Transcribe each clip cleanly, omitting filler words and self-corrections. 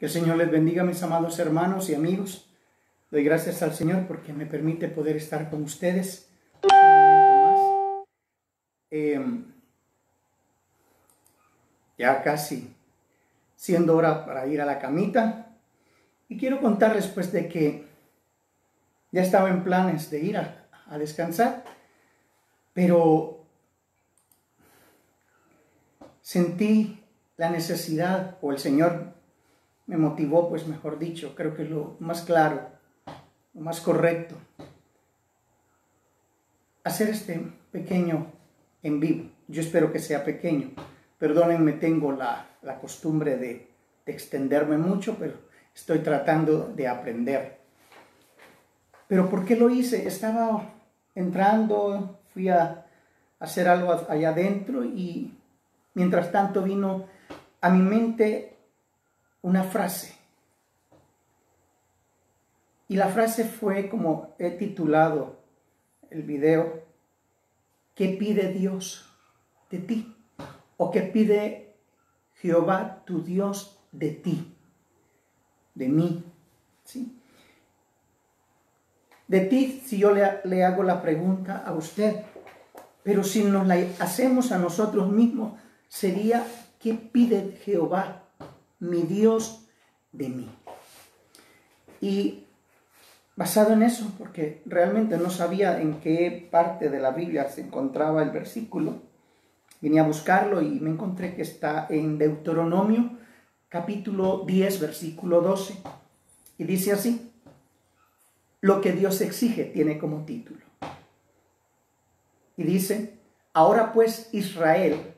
Que el Señor les bendiga, mis amados hermanos y amigos. Doy gracias al Señor porque me permite poder estar con ustedes un momento más. Ya casi siendo hora para ir a la camita. Y quiero contarles pues de que ya estaba en planes de ir a descansar, pero sentí la necesidad, o el Señor me motivó, pues mejor dicho, creo que es lo más claro, lo más correcto, hacer este pequeño en vivo. Yo espero que sea pequeño. Perdónenme, tengo la costumbre de extenderme mucho, pero estoy tratando de aprender. Pero ¿por qué lo hice? Estaba entrando, fui a hacer algo allá adentro y mientras tanto vino a mi mente una frase. Y la frase fue, como he titulado el video, ¿qué pide Dios de ti? ¿O qué pide Jehová tu Dios de ti? De mí, ¿sí? De ti, si yo le hago la pregunta a usted, pero si nos la hacemos a nosotros mismos, sería, ¿qué pide Jehová, mi Dios, de mí? Y basado en eso, porque realmente no sabía en qué parte de la Biblia se encontraba el versículo, vine a buscarlo y me encontré que está en Deuteronomio, capítulo 10, versículo 12. Y dice así: lo que Dios exige tiene como título. Y dice: ahora pues, Israel,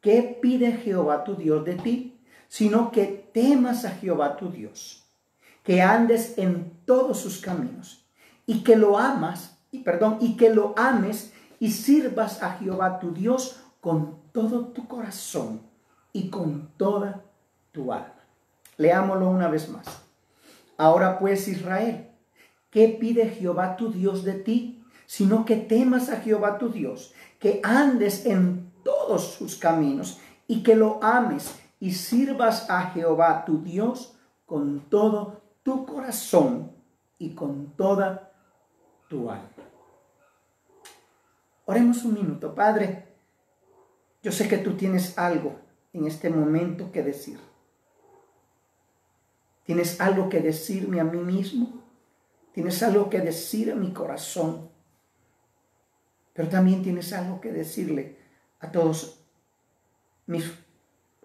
¿qué pide Jehová tu Dios de ti? Sino que temas a Jehová tu Dios, que andes en todos sus caminos, y que lo ames y sirvas a Jehová tu Dios con todo tu corazón y con toda tu alma. Leámoslo una vez más. Ahora pues, Israel, ¿qué pide Jehová tu Dios de ti? Sino que temas a Jehová tu Dios, que andes en todos sus caminos y que lo ames y sirvas a Jehová tu Dios con todo tu corazón y con toda tu alma. Oremos un minuto. Padre, yo sé que tú tienes algo en este momento que decir. Tienes algo que decirme a mí mismo. Tienes algo que decir a mi corazón. Pero también tienes algo que decirle a todos mis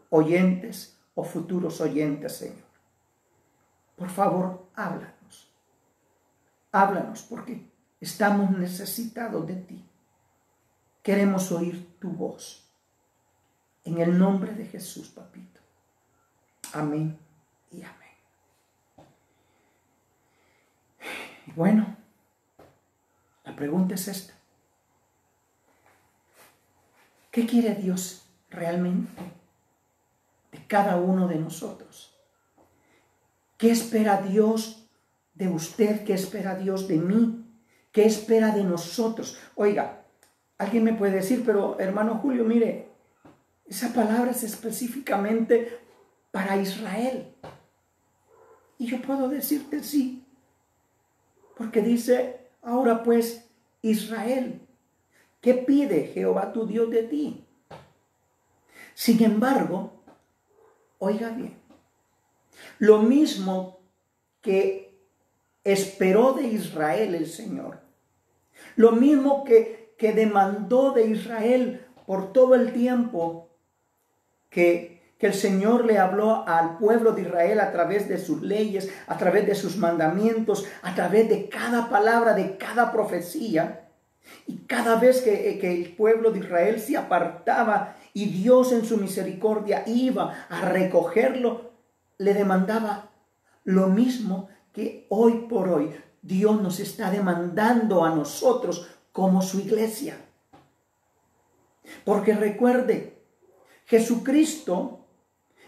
oyentes o futuros oyentes, Señor. Por favor, háblanos. Háblanos porque estamos necesitados de ti. Queremos oír tu voz. En el nombre de Jesús, papito. Amén y amén. Y bueno, la pregunta es esta. ¿Qué quiere Dios realmente de cada uno de nosotros? ¿Qué espera Dios de usted? ¿Qué espera Dios de mí? ¿Qué espera de nosotros? Oiga, alguien me puede decir, pero hermano Julio, mire, esa palabra es específicamente para Israel. Y yo puedo decirte sí, porque dice, ahora pues, Israel, ¿qué pide Jehová tu Dios de ti? Sin embargo, oiga bien, lo mismo que esperó de Israel el Señor, lo mismo que demandó de Israel por todo el tiempo que el Señor le habló al pueblo de Israel a través de sus leyes, a través de sus mandamientos, a través de cada palabra, de cada profecía. Y cada vez que el pueblo de Israel se apartaba y Dios en su misericordia iba a recogerlo, le demandaba lo mismo que hoy por hoy Dios nos está demandando a nosotros como su iglesia. Porque recuerde, Jesucristo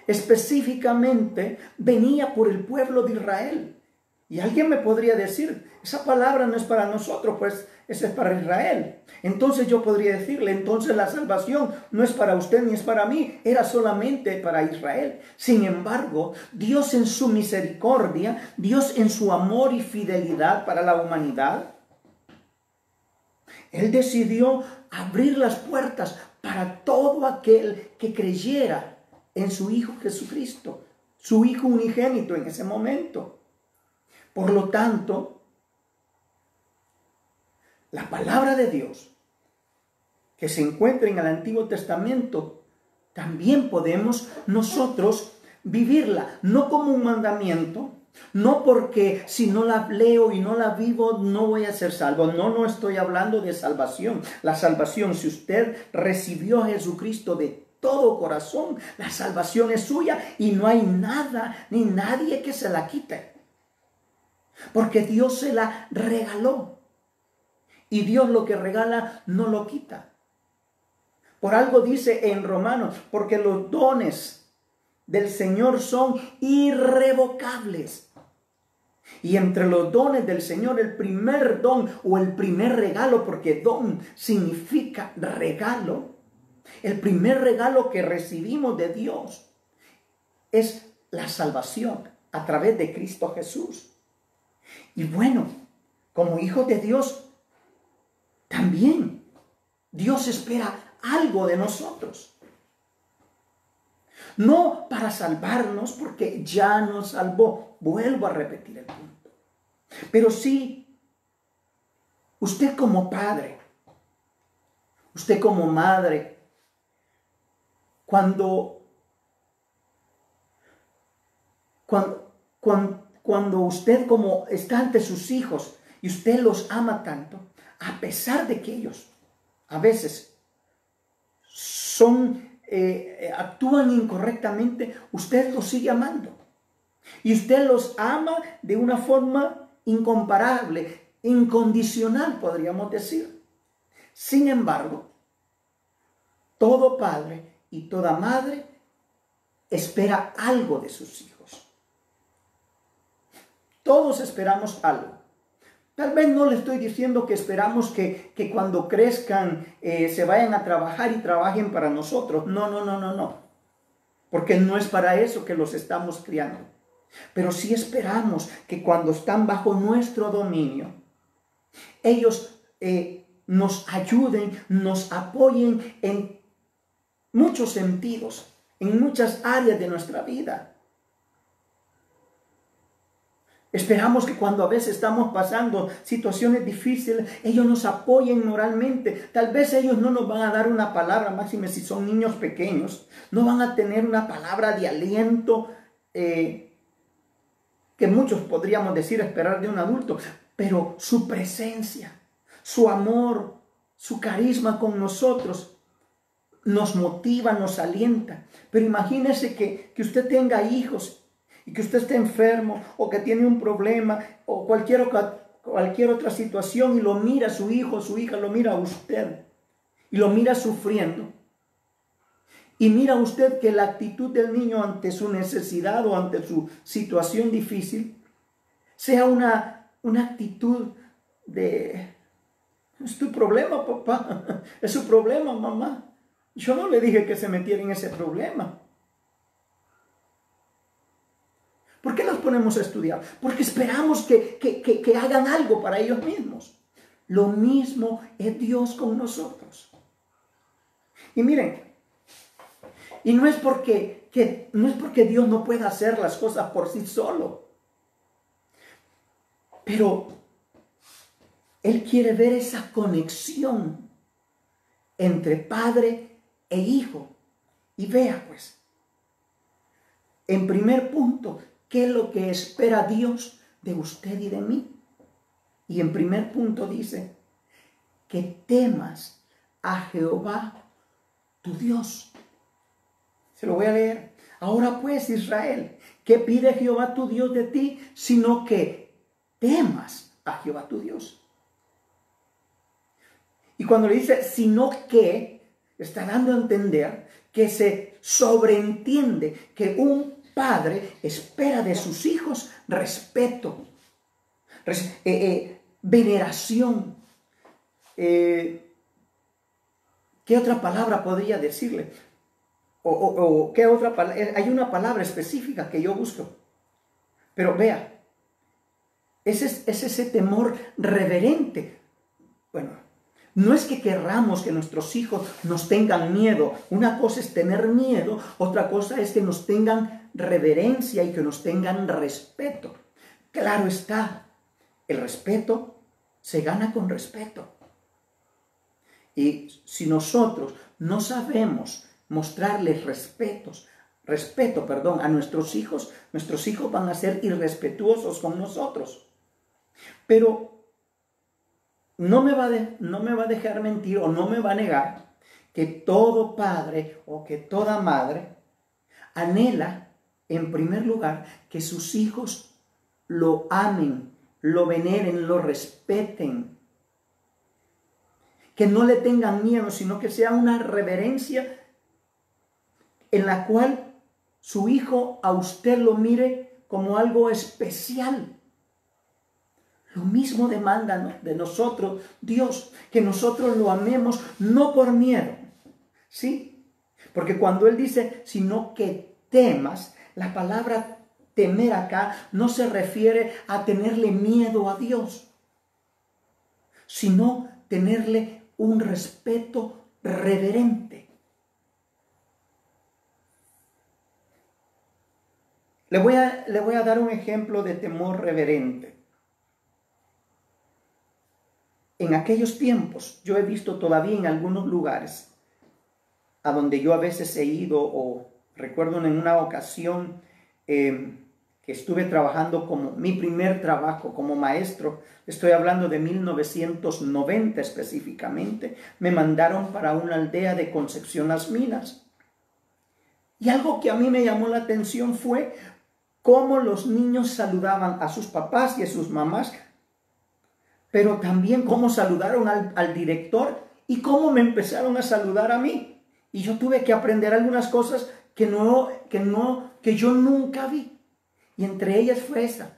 específicamente venía por el pueblo de Israel. Y alguien me podría decir, esa palabra no es para nosotros, pues ese es para Israel. Entonces yo podría decirle, entonces la salvación no es para usted ni es para mí, era solamente para Israel. Sin embargo, Dios en su misericordia, Dios en su amor y fidelidad para la humanidad, Él decidió abrir las puertas para todo aquel que creyera en su Hijo Jesucristo, su Hijo unigénito en ese momento. Por lo tanto, la palabra de Dios que se encuentra en el Antiguo Testamento, también podemos nosotros vivirla, no como un mandamiento, no porque si no la leo y no la vivo no voy a ser salvo. No estoy hablando de salvación. La salvación, si usted recibió a Jesucristo de todo corazón, la salvación es suya y no hay nada ni nadie que se la quite. Porque Dios se la regaló. Y Dios lo que regala no lo quita. Por algo dice en Romanos, porque los dones del Señor son irrevocables. Y entre los dones del Señor, el primer don o el primer regalo, porque don significa regalo, el primer regalo que recibimos de Dios es la salvación a través de Cristo Jesús. Y bueno, como hijos de Dios, también Dios espera algo de nosotros. No para salvarnos, porque ya nos salvó. Vuelvo a repetir el punto. Pero sí, usted como padre, usted como madre, cuando usted como está ante sus hijos y usted los ama tanto, a pesar de que ellos a veces actúan incorrectamente, usted los sigue amando. Y usted los ama de una forma incomparable, incondicional, podríamos decir. Sin embargo, todo padre y toda madre espera algo de sus hijos. Todos esperamos algo. Tal vez no le estoy diciendo que esperamos que cuando crezcan se vayan a trabajar y trabajen para nosotros. No. Porque no es para eso que los estamos criando. Pero sí esperamos que cuando están bajo nuestro dominio, ellos nos ayuden, nos apoyen en muchos sentidos, en muchas áreas de nuestra vida. Esperamos que cuando a veces estamos pasando situaciones difíciles, ellos nos apoyen moralmente. Tal vez ellos no nos van a dar una palabra, máxime si son niños pequeños, no van a tener una palabra de aliento que muchos podríamos decir esperar de un adulto, pero su presencia, su amor, su carisma con nosotros nos motiva, nos alienta. Pero imagínese que usted tenga hijos y que usted esté enfermo o que tiene un problema o cualquier otra situación y lo mira su hijo, su hija, lo mira a usted y lo mira sufriendo. Y mira usted que la actitud del niño ante su necesidad o ante su situación difícil sea una actitud de: es tu problema, papá, es su problema, mamá. Yo no le dije que se metiera en ese problema. ¿Por qué los ponemos a estudiar? Porque esperamos que hagan algo para ellos mismos. Lo mismo es Dios con nosotros. Y miren, y no es porque Dios no pueda hacer las cosas por sí solo. Pero Él quiere ver esa conexión entre padre e hijo. Y vea pues, en primer punto, ¿qué es lo que espera Dios de usted y de mí? Y en primer punto dice, que temas a Jehová tu Dios. Se lo voy a leer. Ahora pues, Israel, ¿qué pide Jehová tu Dios de ti? Sino que temas a Jehová tu Dios. Y cuando le dice sino que, está dando a entender que se sobreentiende que un padre espera de sus hijos respeto, veneración, ¿Qué otra palabra podría decirle? O qué otra palabra. Hay una palabra específica que yo busco. Pero vea, es ese temor reverente. Bueno, no es que querramos que nuestros hijos nos tengan miedo. Una cosa es tener miedo, otra cosa es que nos tengan reverencia y que nos tengan respeto. Claro está, el respeto se gana con respeto. Y si nosotros no sabemos mostrarles respeto, a nuestros hijos van a ser irrespetuosos con nosotros. Pero no me va a dejar mentir o no me va a negar que todo padre o que toda madre anhela, en primer lugar, que sus hijos lo amen, lo veneren, lo respeten. Que no le tengan miedo, sino que sea una reverencia en la cual su hijo a usted lo mire como algo especial. Lo mismo demanda de nosotros Dios, que nosotros lo amemos no por miedo, ¿sí? Porque cuando Él dice, sino que temas, la palabra temer acá no se refiere a tenerle miedo a Dios, sino tenerle un respeto reverente. Le voy a dar un ejemplo de temor reverente. En aquellos tiempos, yo he visto todavía en algunos lugares a donde yo a veces he ido, o recuerdo en una ocasión que estuve trabajando como mi primer trabajo como maestro, estoy hablando de 1990 específicamente, me mandaron para una aldea de Concepción Las Minas. Y algo que a mí me llamó la atención fue cómo los niños saludaban a sus papás y a sus mamás, pero también cómo saludaron al director y cómo me empezaron a saludar a mí. Y yo tuve que aprender algunas cosas que yo nunca vi. Y entre ellas fue esa,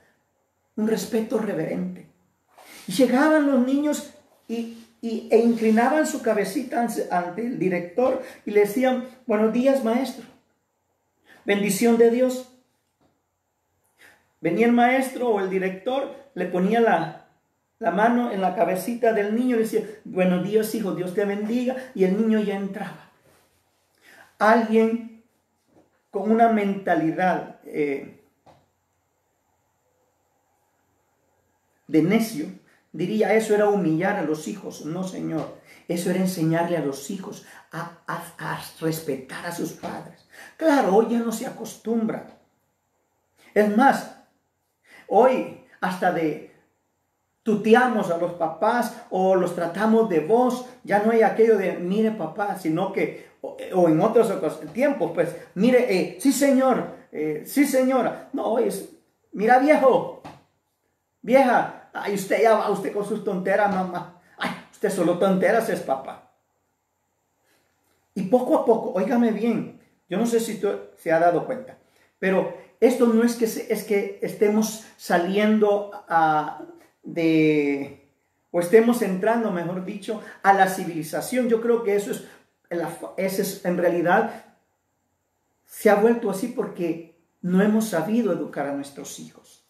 un respeto reverente. Y llegaban los niños e inclinaban su cabecita ante el director y le decían, buenos días, maestro. Bendición de Dios. Venía el maestro o el director, le ponía la mano en la cabecita del niño y decía, buenos días, hijo, Dios te bendiga, y el niño ya entraba. Alguien con una mentalidad de necio diría, eso era humillar a los hijos. No, señor, eso era enseñarle a los hijos a respetar a sus padres. Claro, hoy ya no se acostumbra. Es más, hoy hasta tuteamos a los papás o los tratamos de vos. Ya no hay aquello de mire papá, sino que, o en otros tiempos, pues, mire, sí señor, sí señora. No, es, mira viejo, vieja, ay, usted ya va, usted con sus tonteras, mamá. Ay, usted solo tonteras es papá. Y poco a poco, óigame bien, yo no sé si usted se ha dado cuenta, pero esto no es que estemos saliendo o estemos entrando, mejor dicho, a la civilización. Yo creo que eso es en realidad se ha vuelto así porque no hemos sabido educar a nuestros hijos.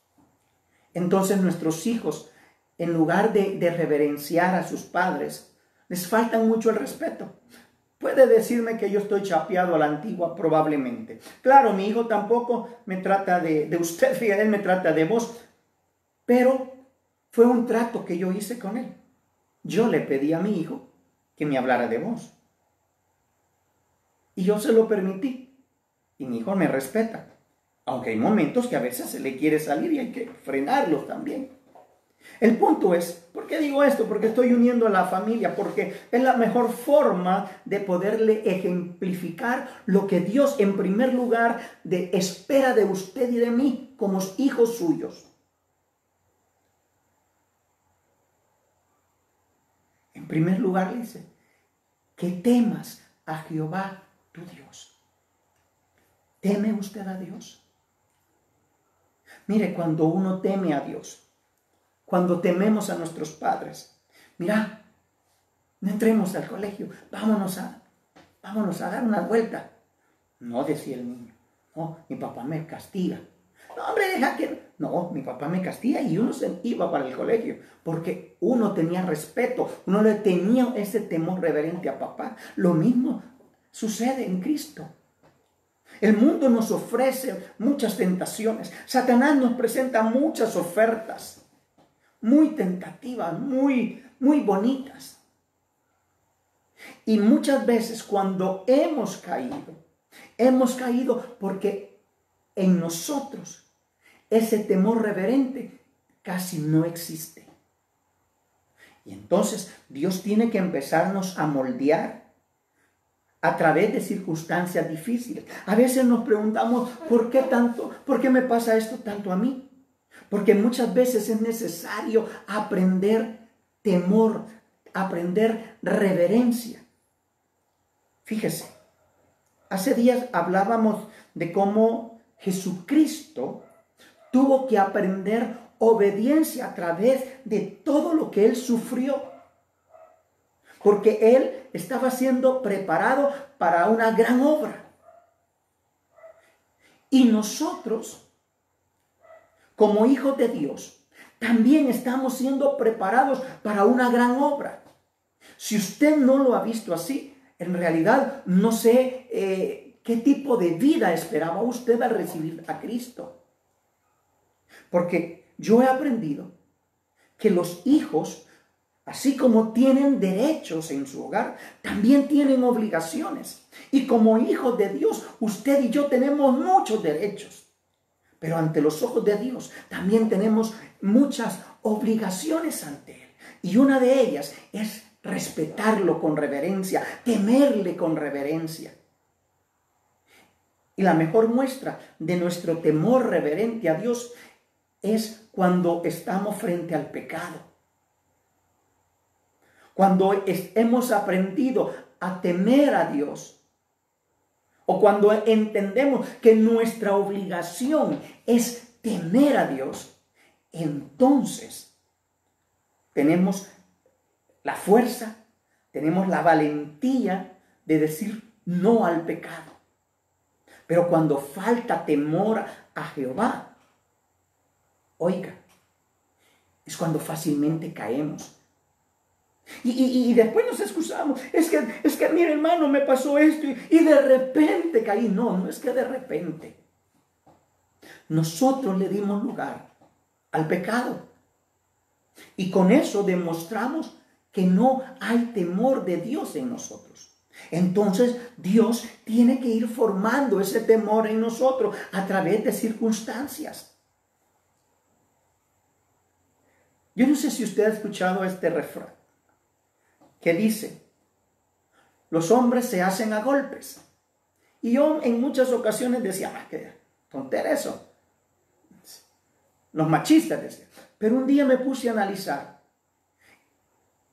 Entonces nuestros hijos, en lugar de reverenciar a sus padres, les falta mucho el respeto. Puede decirme que yo estoy chapeado a la antigua, probablemente. Claro, mi hijo tampoco me trata de usted, fíjate, él me trata de vos. Pero fue un trato que yo hice con él. Yo le pedí a mi hijo que me hablara de vos. Y yo se lo permití. Y mi hijo me respeta. Aunque hay momentos que a veces se le quiere salir y hay que frenarlos también. El punto es, ¿por qué digo esto? Porque estoy uniendo a la familia, porque es la mejor forma de poderle ejemplificar lo que Dios en primer lugar espera de usted y de mí como hijos suyos. En primer lugar dice, que temas a Jehová tu Dios. ¿Teme usted a Dios? Mire, cuando uno teme a Dios, cuando tememos a nuestros padres, mira, no entremos al colegio, vámonos a dar una vuelta. No, decía el niño, no, mi papá me castiga. No, hombre, deja que... No, mi papá me castiga, y uno se iba para el colegio, porque uno tenía respeto, uno le tenía ese temor reverente a papá. Lo mismo sucede en Cristo. El mundo nos ofrece muchas tentaciones. Satanás nos presenta muchas ofertas, muy tentativas, muy bonitas. Y muchas veces cuando hemos caído porque en nosotros ese temor reverente casi no existe. Y entonces Dios tiene que empezarnos a moldear a través de circunstancias difíciles. A veces nos preguntamos, ¿por qué tanto? ¿Por qué me pasa esto tanto a mí? Porque muchas veces es necesario aprender temor, aprender reverencia. Fíjese, hace días hablábamos de cómo Jesucristo tuvo que aprender obediencia a través de todo lo que Él sufrió. Porque Él estaba siendo preparado para una gran obra. Y nosotros, como hijos de Dios, también estamos siendo preparados para una gran obra. Si usted no lo ha visto así, en realidad no sé qué tipo de vida esperaba usted al recibir a Cristo. Porque yo he aprendido que los hijos, así como tienen derechos en su hogar, también tienen obligaciones. Y como hijos de Dios, usted y yo tenemos muchos derechos. Pero ante los ojos de Dios también tenemos muchas obligaciones ante Él. Y una de ellas es respetarlo con reverencia, temerle con reverencia. Y la mejor muestra de nuestro temor reverente a Dios es cuando estamos frente al pecado. Cuando hemos aprendido a temer a Dios. O cuando entendemos que nuestra obligación es temer a Dios. Entonces tenemos la fuerza, tenemos la valentía de decir no al pecado. Pero cuando falta temor a Jehová, oiga, es cuando fácilmente caemos. Y después nos excusamos. Es que mire, hermano, me pasó esto y de repente caí. No es que de repente. Nosotros le dimos lugar al pecado. Y con eso demostramos que no hay temor de Dios en nosotros. Entonces Dios tiene que ir formando ese temor en nosotros a través de circunstancias. Yo no sé si usted ha escuchado este refrán que dice, los hombres se hacen a golpes. Y yo en muchas ocasiones decía, qué tontera eso. Los machistas decían. Pero un día me puse a analizar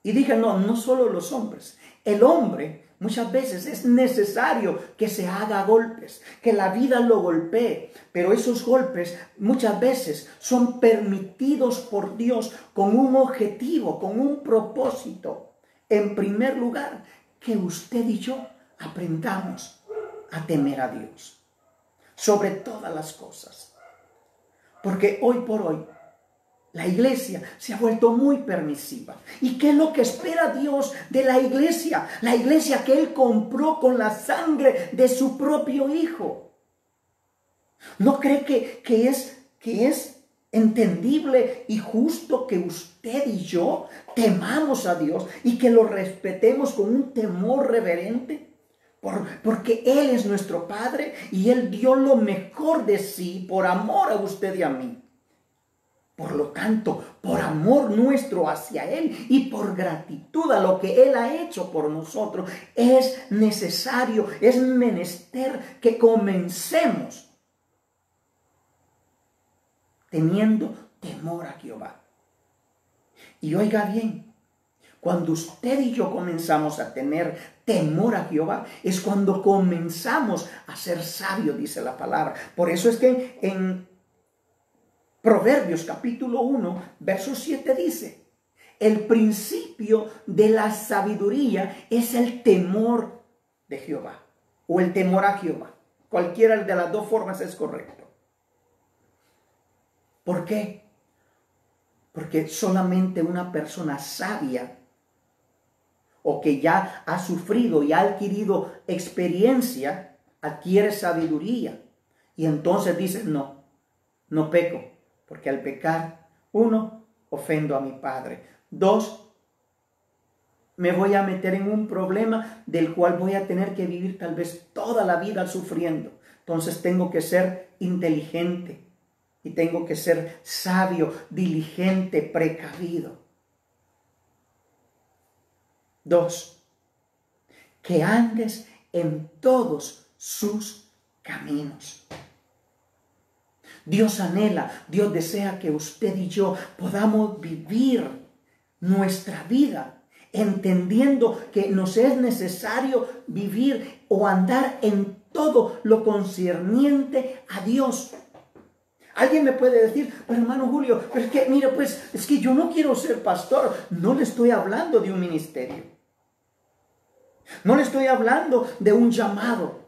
y dije, no solo los hombres. El hombre muchas veces es necesario que se haga golpes, que la vida lo golpee. Pero esos golpes muchas veces son permitidos por Dios con un objetivo, con un propósito. En primer lugar, que usted y yo aprendamos a temer a Dios sobre todas las cosas. Porque hoy por hoy la iglesia se ha vuelto muy permisiva. ¿Y qué es lo que espera Dios de la iglesia? La iglesia que Él compró con la sangre de su propio Hijo. ¿No cree que es entendible y justo que usted y yo temamos a Dios y que lo respetemos con un temor reverente? Porque Él es nuestro Padre y Él dio lo mejor de sí por amor a usted y a mí. Por lo tanto, por amor nuestro hacia Él y por gratitud a lo que Él ha hecho por nosotros, es necesario, es menester que comencemos teniendo temor a Jehová. Y oiga bien, cuando usted y yo comenzamos a tener temor a Jehová, es cuando comenzamos a ser sabios, dice la palabra. Por eso es que en Proverbios capítulo 1, verso 7 dice, el principio de la sabiduría es el temor de Jehová o el temor a Jehová. Cualquiera de las dos formas es correcto. ¿Por qué? Porque solamente una persona sabia o que ya ha sufrido y ha adquirido experiencia adquiere sabiduría. Y entonces dice, no peco, porque al pecar, 1, ofendo a mi Padre. 2, me voy a meter en un problema del cual voy a tener que vivir tal vez toda la vida sufriendo. Entonces tengo que ser inteligente y tengo que ser sabio, diligente, precavido. 2, que andes en todos sus caminos. Dios anhela, Dios desea que usted y yo podamos vivir nuestra vida entendiendo que nos es necesario vivir o andar en todo lo concerniente a Dios. Alguien me puede decir, pero hermano Julio, pero es que, mire, pues, es que yo no quiero ser pastor. No le estoy hablando de un ministerio. No le estoy hablando de un llamado.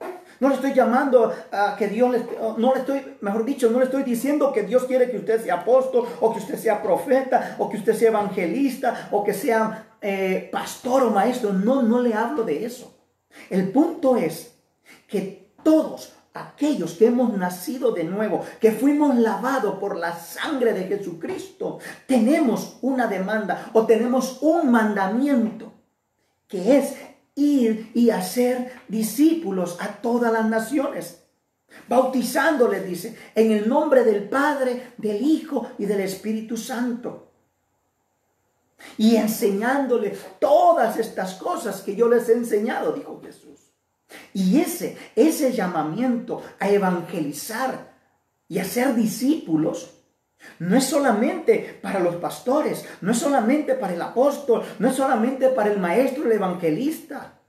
No le estoy llamando a que Dios, no le estoy diciendo que Dios quiere que usted sea apóstol, o que usted sea profeta, o que usted sea evangelista, o que sea pastor o maestro. No le hablo de eso. El punto es que todos aquellos que hemos nacido de nuevo, que fuimos lavados por la sangre de Jesucristo, tenemos una demanda o tenemos un mandamiento, que es ir y hacer discípulos a todas las naciones, bautizándoles, dice, en el nombre del Padre, del Hijo y del Espíritu Santo, y enseñándoles todas estas cosas que yo les he enseñado, dijo Jesús. Y ese llamamiento a evangelizar y a ser discípulos no es solamente para los pastores, no es solamente para el apóstol, no es solamente para el maestro, el evangelista.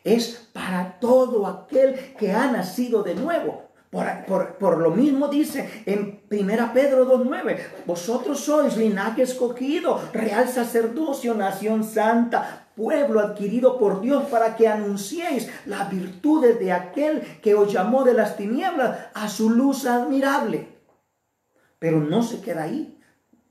Es para todo aquel que ha nacido de nuevo. Por lo mismo dice en 1 Pedro 2:9, vosotros sois linaje escogido, real sacerdocio, nación santa, pueblo adquirido por Dios, para que anunciéis las virtudes de aquel que os llamó de las tinieblas a su luz admirable. Pero no se queda ahí.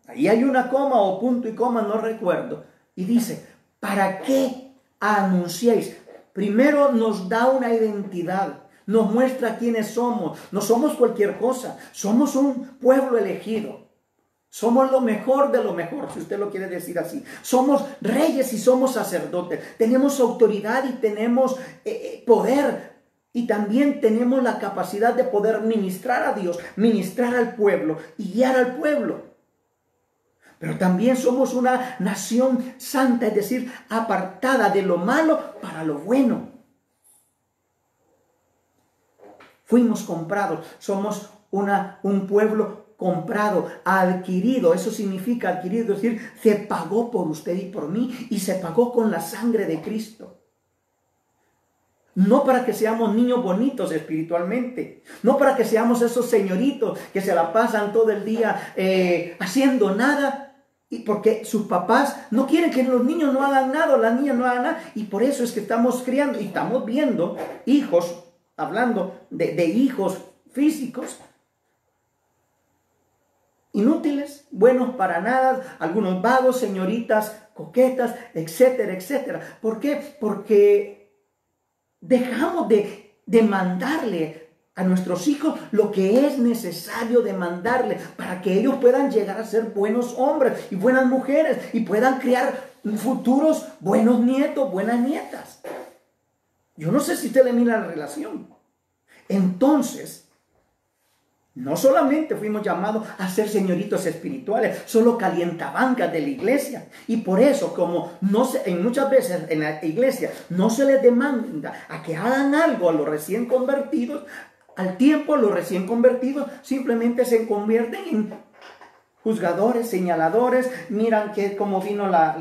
Ahí hay una coma o punto y coma, no recuerdo. Y dice, ¿para qué anunciéis? Primero nos da una identidad, nos muestra quiénes somos. No somos cualquier cosa, somos un pueblo elegido. Somos lo mejor de lo mejor, si usted lo quiere decir así. Somos reyes y somos sacerdotes. Tenemos autoridad y tenemos poder. Y también tenemos la capacidad de poder ministrar a Dios, ministrar al pueblo y guiar al pueblo. Pero también somos una nación santa, es decir, apartada de lo malo para lo bueno. Fuimos comprados, somos un pueblo comprado, adquirido. Eso significa adquirido, es decir, se pagó por usted y por mí, y se pagó con la sangre de Cristo. No para que seamos niños bonitos espiritualmente, no para que seamos esos señoritos que se la pasan todo el día haciendo nada, y porque sus papás no quieren que los niños no hagan nada o las niñas no hagan nada, y por eso es que estamos criando y estamos viendo hijos, hablando de hijos físicos, inútiles, buenos para nada, algunos vagos, señoritas coquetas, etcétera, etcétera. ¿Por qué? Porque dejamos de demandarle a nuestros hijos lo que es necesario demandarle para que ellos puedan llegar a ser buenos hombres y buenas mujeres y puedan criar futuros buenos nietos, buenas nietas. Yo no sé si usted le mira la relación. Entonces, no solamente fuimos llamados a ser señoritos espirituales, solo calientabancas de la iglesia. Y por eso, como muchas veces en la iglesia no se les demanda a que hagan algo a los recién convertidos, al tiempo los recién convertidos simplemente se convierten en juzgadores, señaladores. Miran que como vino la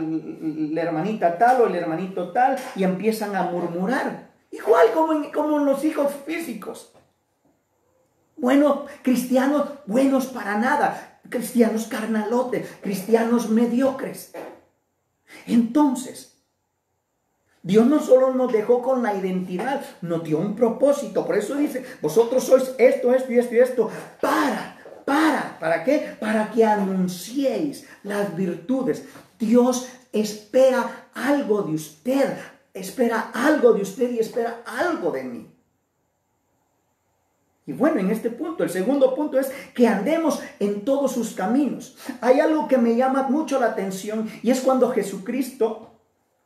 hermanita tal o el hermanito tal, y empiezan a murmurar. Igual como en los hijos físicos. Bueno, cristianos buenos para nada. cristianos carnalotes, cristianos mediocres. Entonces, Dios no solo nos dejó con la identidad, nos dio un propósito. Por eso dice, vosotros sois esto, esto y esto y esto. ¿Para qué? Para que anunciéis las virtudes. Dios espera algo de usted. Espera algo de usted y espera algo de mí. Y bueno, en este punto, el segundo punto es que andemos en todos sus caminos. Hay algo que me llama mucho la atención y es cuando Jesucristo,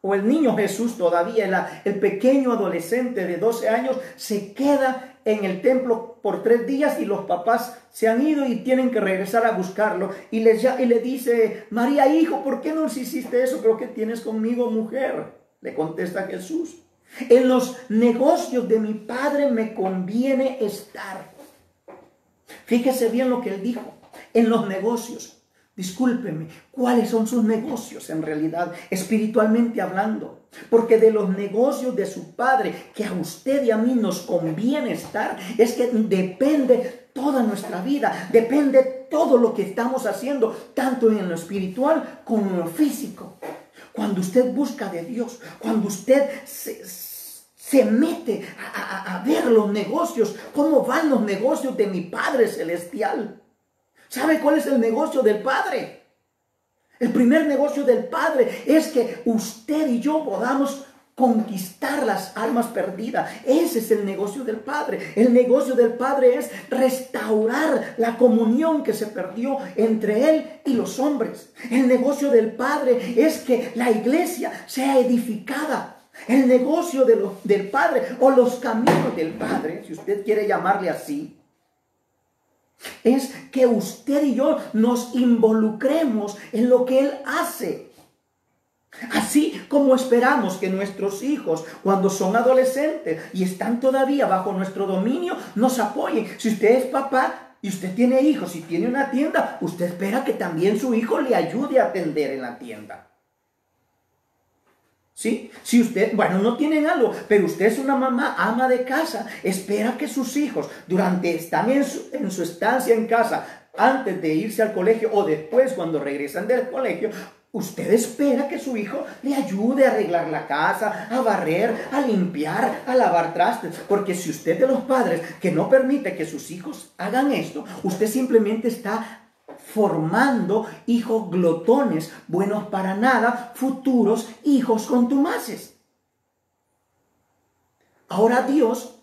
o el niño Jesús todavía, el pequeño adolescente de 12 años, se queda en el templo por 3 días y los papás se han ido y tienen que regresar a buscarlo. Y le dice, María, hijo, ¿por qué no hiciste eso? ¿Pero qué tienes conmigo, mujer? Le contesta Jesús. En los negocios de mi Padre me conviene estar. Fíjese bien lo que él dijo. En los negocios. Discúlpeme, ¿cuáles son sus negocios en realidad, espiritualmente hablando? Porque de los negocios de su Padre, que a usted y a mí nos conviene estar, es que depende toda nuestra vida, depende todo lo que estamos haciendo, tanto en lo espiritual como en lo físico. Cuando usted busca de Dios, cuando usted se mete a ver los negocios, cómo van los negocios de mi Padre Celestial. ¿Sabe cuál es el negocio del Padre? El primer negocio del Padre es que usted y yo podamos conquistar las almas perdidas. Ese es el negocio del Padre. El negocio del Padre es restaurar la comunión que se perdió entre Él y los hombres. El negocio del Padre es que la iglesia sea edificada. El negocio del Padre, o los caminos del Padre, si usted quiere llamarle así, es que usted y yo nos involucremos en lo que Él hace. Así como esperamos que nuestros hijos, cuando son adolescentes y están todavía bajo nuestro dominio, nos apoyen. Si usted es papá y usted tiene hijos y tiene una tienda, usted espera que también su hijo le ayude a atender en la tienda. ¿Sí? Si usted, bueno, no tienen algo, pero usted es una mamá, ama de casa, espera que sus hijos, están en su estancia en casa, antes de irse al colegio o después cuando regresan del colegio, usted espera que su hijo le ayude a arreglar la casa, a barrer, a limpiar, a lavar trastes. Porque si usted es de los padres que no permite que sus hijos hagan esto, usted simplemente está formando hijos glotones, buenos para nada, futuros hijos contumaces. Ahora Dios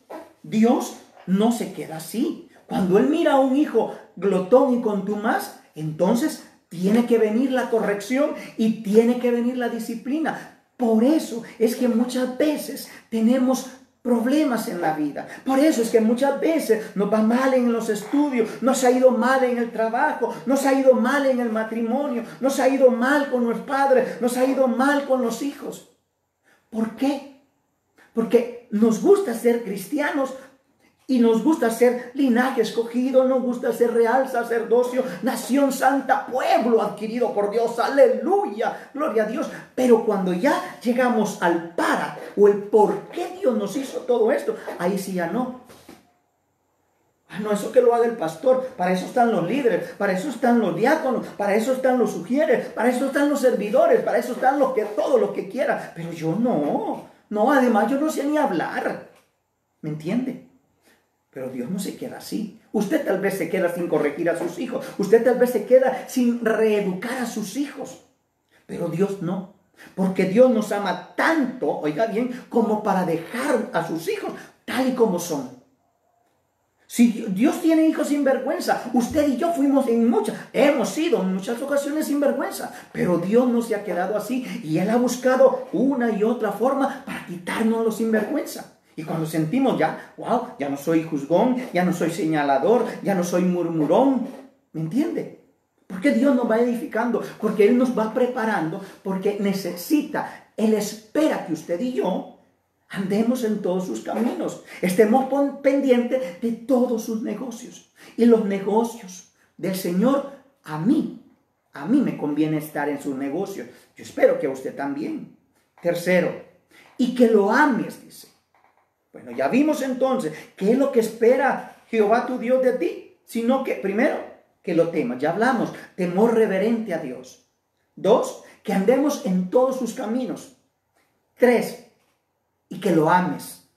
no se queda así. Cuando Él mira a un hijo glotón y contumaz, entonces tiene que venir la corrección y tiene que venir la disciplina. Por eso es que muchas veces tenemos problemas en la vida. Por eso es que muchas veces nos va mal en los estudios, nos ha ido mal en el trabajo, nos ha ido mal en el matrimonio, nos ha ido mal con los padres, nos ha ido mal con los hijos. ¿Por qué? Porque nos gusta ser cristianos y nos gusta ser linaje escogido, nos gusta ser real sacerdocio, nación santa, pueblo adquirido por Dios, aleluya, gloria a Dios. Pero cuando ya llegamos al o el por qué Dios nos hizo todo esto, ahí sí ya no. No, eso que lo haga el pastor, para eso están los líderes, para eso están los diáconos, para eso están los sugieres, para eso están los servidores, para eso están todo lo que quiera. Pero yo no, además yo no sé ni hablar, ¿me entiende? Pero Dios no se queda así. Usted tal vez se queda sin corregir a sus hijos. Usted tal vez se queda sin reeducar a sus hijos. Pero Dios no. Porque Dios nos ama tanto, oiga bien, como para dejar a sus hijos tal y como son. Si Dios tiene hijos sin vergüenza, usted y yo hemos sido en muchas ocasiones sin vergüenza. Pero Dios no se ha quedado así y Él ha buscado una y otra forma para quitarnos los sinvergüenza. Y cuando sentimos ya no soy juzgón, ya no soy señalador, ya no soy murmurón, ¿me entiende? Porque Dios nos va edificando, porque Él nos va preparando, porque Él espera que usted y yo andemos en todos sus caminos, estemos pendientes de todos sus negocios. Y los negocios del Señor, a mí me conviene estar en sus negocios. Yo espero que a usted también. Tercero, y que lo ames, dice. Bueno, ya vimos entonces qué es lo que espera Jehová tu Dios de ti, sino que primero, que lo temas. Ya hablamos, temor reverente a Dios. 2, que andemos en todos sus caminos. 3, y que lo ames.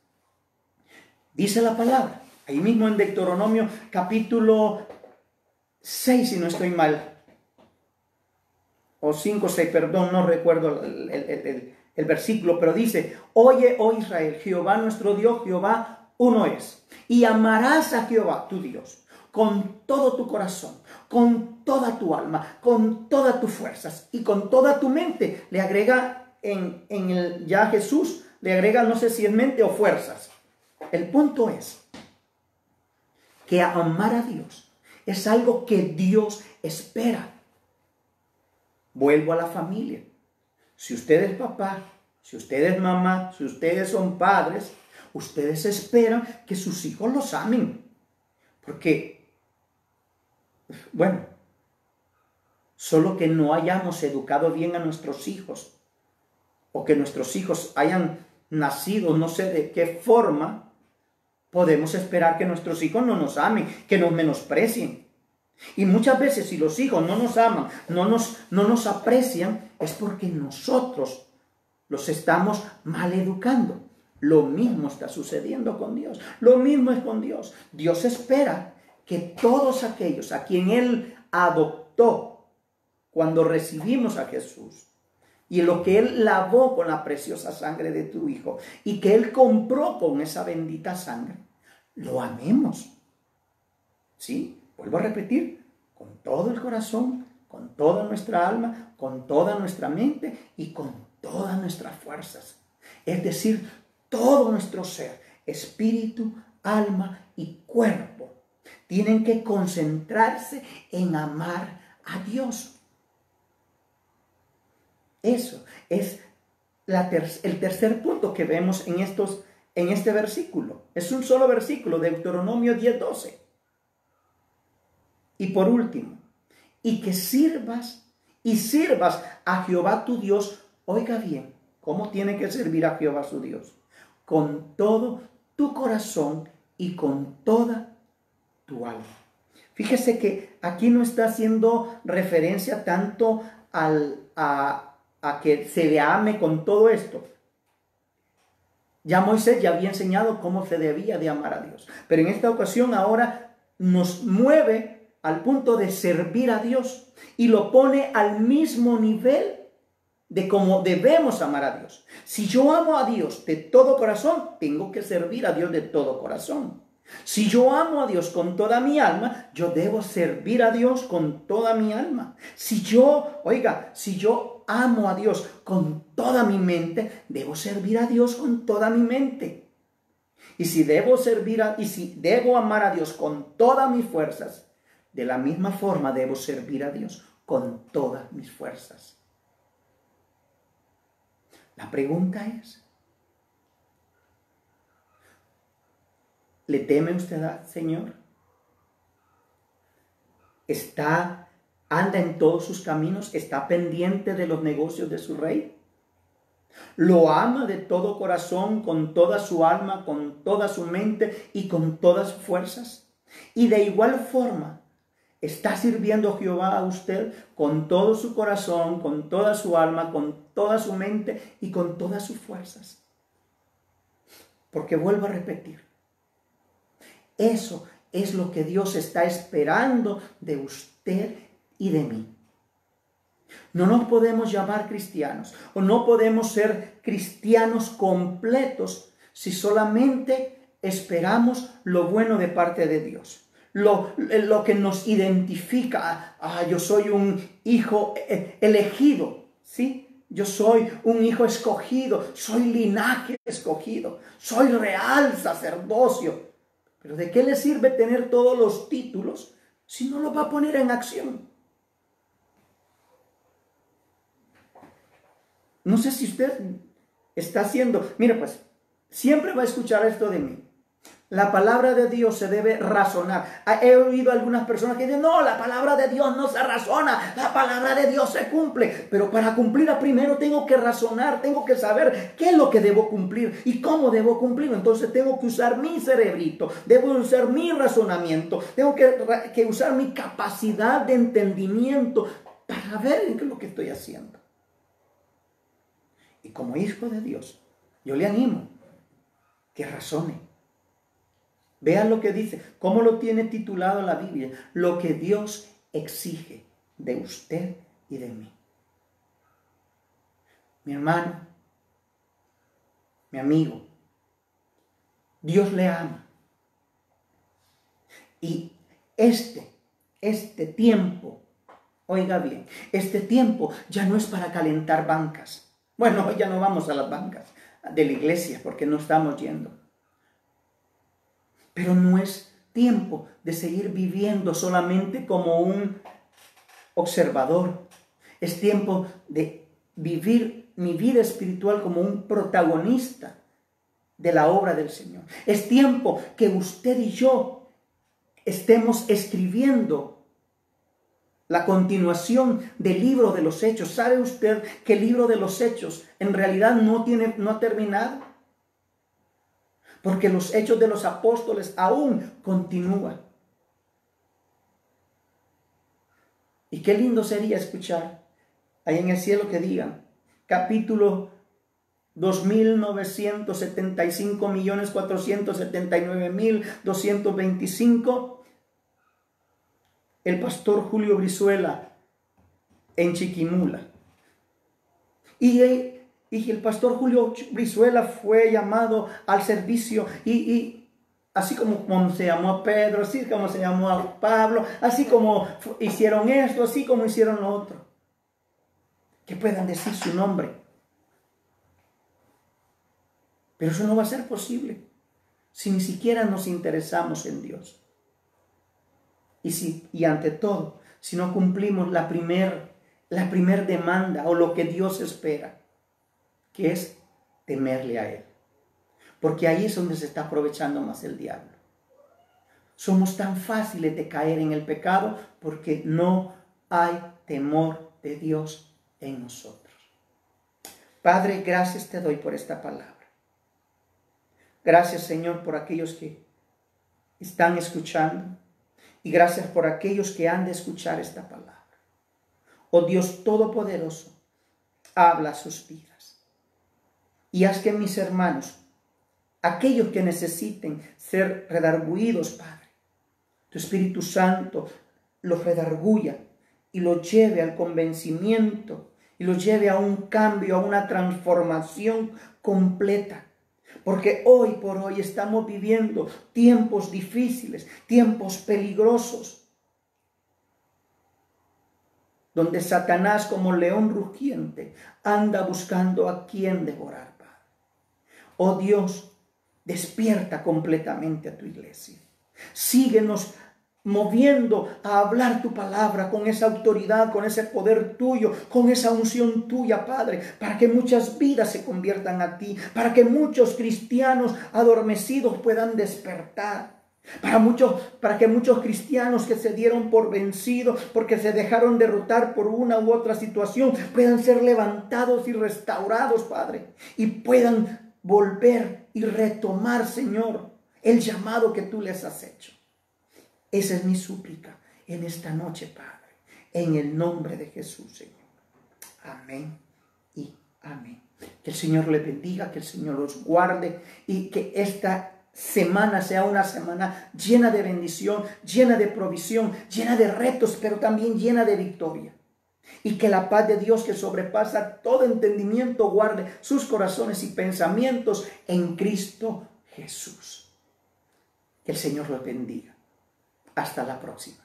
Dice la palabra, ahí mismo en Deuteronomio capítulo 6, si no estoy mal, o 5, 6, perdón, no recuerdo el versículo, pero dice, oye, oh Israel, Jehová nuestro Dios, Jehová uno es. Y amarás a Jehová tu Dios con todo tu corazón, con toda tu alma, con todas tus fuerzas y con toda tu mente. Le agrega ya Jesús, le agrega, no sé si es mente o fuerzas. El punto es que amar a Dios es algo que Dios espera. Vuelvo a la familia. Si usted es papá, si usted es mamá, si ustedes son padres, ustedes esperan que sus hijos los amen. Porque, bueno, solo que no hayamos educado bien a nuestros hijos, o que nuestros hijos hayan nacido no sé de qué forma, podemos esperar que nuestros hijos no nos amen, que nos menosprecien. Y muchas veces si los hijos no nos aman, no nos aprecian, es porque nosotros los estamos mal educando. Lo mismo está sucediendo con Dios. Lo mismo es con Dios. Dios espera que todos aquellos a quien Él adoptó cuando recibimos a Jesús, y lo que Él lavó con la preciosa sangre de tu Hijo, y que Él compró con esa bendita sangre, lo amemos. ¿Sí? Vuelvo a repetir, con todo el corazón, con toda nuestra alma, con toda nuestra mente y con todas nuestras fuerzas. Es decir, todo nuestro ser, espíritu, alma y cuerpo, tienen que concentrarse en amar a Dios. Eso es el tercer punto que vemos en este versículo. Es un solo versículo, Deuteronomio 10:12. Y por último, y que sirvas a Jehová tu Dios. Oiga bien, ¿cómo tiene que servir a Jehová su Dios? Con todo tu corazón y con toda tu alma. Fíjese que aquí no está haciendo referencia tanto a que se le ame con todo esto. Ya Moisés ya había enseñado cómo se debía de amar a Dios. Pero en esta ocasión ahora nos mueve al punto de servir a Dios y lo pone al mismo nivel de cómo debemos amar a Dios. Si yo amo a Dios de todo corazón, tengo que servir a Dios de todo corazón. Si yo amo a Dios con toda mi alma, yo debo servir a Dios con toda mi alma. Si yo amo a Dios con toda mi mente, debo servir a Dios con toda mi mente. Y si debo amar a Dios con todas mis fuerzas, de la misma forma debo servir a Dios con todas mis fuerzas. La pregunta es, ¿le teme usted al Señor? ¿Anda en todos sus caminos? ¿Está pendiente de los negocios de su rey? ¿Lo ama de todo corazón, con toda su alma, con toda su mente y con todas sus fuerzas? Y de igual forma, ¿está sirviendo a Jehová a usted con todo su corazón, con toda su alma, con toda su mente y con todas sus fuerzas? Porque vuelvo a repetir, eso es lo que Dios está esperando de usted y de mí. No nos podemos llamar cristianos o no podemos ser cristianos completos si solamente esperamos lo bueno de parte de Dios. Lo que nos identifica, yo soy un hijo elegido, ¿sí? Yo soy un hijo escogido, soy linaje escogido, soy real sacerdocio. Pero ¿de qué le sirve tener todos los títulos si no los va a poner en acción? No sé si usted está haciendo, mire pues, siempre va a escuchar esto de mí. La palabra de Dios se debe razonar. He oído a algunas personas que dicen, no, la palabra de Dios no se razona, la palabra de Dios se cumple. Pero para cumplirla primero tengo que razonar, tengo que saber qué es lo que debo cumplir y cómo debo cumplirlo. Entonces tengo que usar mi cerebrito, debo usar mi razonamiento, tengo que usar mi capacidad de entendimiento para ver qué es lo que estoy haciendo. Y como hijo de Dios, yo le animo que razone. Vean lo que dice, cómo lo tiene titulado la Biblia, lo que Dios exige de usted y de mí. Mi hermano, mi amigo, Dios le ama. Y este tiempo, oiga bien, este tiempo ya no es para calentar bancas. Bueno, hoy ya no vamos a las bancas de la iglesia porque no estamos yendo. Pero no es tiempo de seguir viviendo solamente como un observador. Es tiempo de vivir mi vida espiritual como un protagonista de la obra del Señor. Es tiempo que usted y yo estemos escribiendo la continuación del libro de los Hechos. ¿Sabe usted que el libro de los Hechos en realidad no ha terminado? Porque los hechos de los apóstoles aún continúan. Y qué lindo sería escuchar ahí en el cielo que digan, capítulo 2.975.479.225, el pastor Julio Brizuela en Chiquimula. Y el pastor Julio Brizuela fue llamado al servicio y así como se llamó a Pedro, así como se llamó a Pablo, así como hicieron esto, así como hicieron lo otro. Que puedan decir su nombre. Pero eso no va a ser posible si ni siquiera nos interesamos en Dios. Y ante todo, si no cumplimos la primer demanda o lo que Dios espera, que es temerle a Él. Porque ahí es donde se está aprovechando más el diablo. Somos tan fáciles de caer en el pecado porque no hay temor de Dios en nosotros. Padre, gracias te doy por esta palabra. Gracias, Señor, por aquellos que están escuchando y gracias por aquellos que han de escuchar esta palabra. Oh Dios Todopoderoso, habla a sus vidas y haz que mis hermanos, aquellos que necesiten ser redarguidos, Padre, tu Espíritu Santo los redarguya y los lleve al convencimiento y los lleve a un cambio, a una transformación completa. Porque hoy por hoy estamos viviendo tiempos difíciles, tiempos peligrosos, donde Satanás como león rugiente anda buscando a quien devorar, Padre. Oh Dios, despierta completamente a tu iglesia. Síguenos moviendo a hablar tu palabra con esa autoridad, con ese poder tuyo, con esa unción tuya, Padre, para que muchas vidas se conviertan a ti, para que muchos cristianos adormecidos puedan despertar. Para que muchos cristianos que se dieron por vencidos, porque se dejaron derrotar por una u otra situación, puedan ser levantados y restaurados, Padre, y puedan volver y retomar, Señor, el llamado que tú les has hecho. Esa es mi súplica en esta noche, Padre, en el nombre de Jesús, Señor. Amén y amén. Que el Señor les bendiga, que el Señor los guarde y que esta semana sea una semana llena de bendición, llena de provisión, llena de retos, pero también llena de victoria. Y que la paz de Dios, que sobrepasa todo entendimiento, guarde sus corazones y pensamientos en Cristo Jesús. Que el Señor los bendiga. Hasta la próxima.